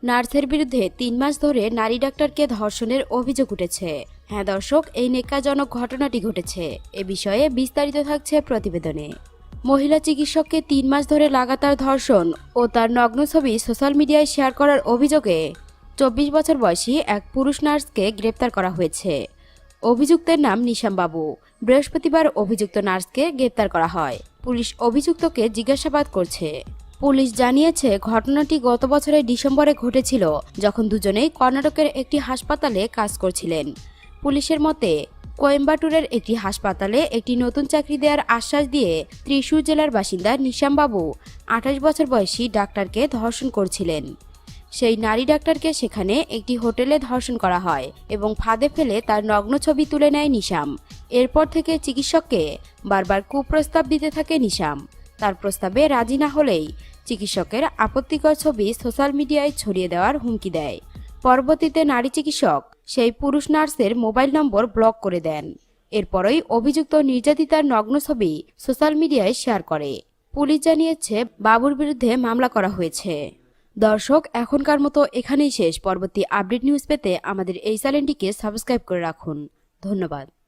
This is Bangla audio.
নার্সের বিরুদ্ধে ৩ মাস ধরে নারী ডাক্তারকে ধর্ষণের অভিযোগ উঠেছে। হ্যাঁ দর্শক, এই নেক্কারজনক ঘটনাটি ঘটেছে। এ বিষয়ে বিস্তারিত থাকছে প্রতিবেদনে। মহিলা চিকিৎসককে ৩ মাস ধরে লাগাতার ধর্ষণ ও তার নগ্ন ছবি সোশ্যাল মিডিয়ায় শেয়ার করার অভিযোগে ২৪ বছর বয়সী এক পুরুষ নার্সকে গ্রেপ্তার করা হয়েছে। অভিযুক্তের নাম নিশাম বাবু। বৃহস্পতিবার অভিযুক্ত নার্সকে গ্রেপ্তার করা হয়। পুলিশ অভিযুক্তকে জিজ্ঞাসাবাদ করছে। পুলিশ জানিয়েছে, ঘটনাটি গত বছরের ডিসেম্বরে ঘটেছিল, যখন দুজনেই কর্ণাটকের একটি হাসপাতালে কাজ করছিলেন। পুলিশের মতে, কোয়েম্বাটুরের একটি হাসপাতালে একটি নতুন চাকরি দেওয়ার আশ্বাস দিয়ে ত্রিশূর জেলার বাসিন্দা নিশাম বাবু ২৮ বছর বয়সী ডাক্তারকে ধর্ষণ করছিলেন। সেই নারী ডাক্তারকে সেখানে একটি হোটেলে ধর্ষণ করা হয় এবং ফাঁদে ফেলে তার নগ্ন ছবি তুলে নেয় নিশাম। এরপর থেকে চিকিৎসককে বারবার কুপ্রস্তাব দিতে থাকে নিশাম। তার প্রস্তাবে রাজি না হলেই চিকিৎসকের আপত্তিকর ছবি সোশ্যাল মিডিয়ায় ছড়িয়ে দেওয়ার হুমকি দেয়। পরবর্তীতে নারী চিকিৎসক সেই পুরুষ নার্সের মোবাইল নম্বর ব্লক করে দেন। এরপরই অভিযুক্ত নির্যাতিতার নগ্ন ছবি সোশ্যাল মিডিয়ায় শেয়ার করে। পুলিশ জানিয়েছে, বাবুর বিরুদ্ধে মামলা করা হয়েছে। দর্শক, এখনকার মতো এখানেই শেষ। পরবর্তী আপডেট নিউজ পেতে আমাদের এই চ্যানেলটিকে সাবস্ক্রাইব করে রাখুন। ধন্যবাদ।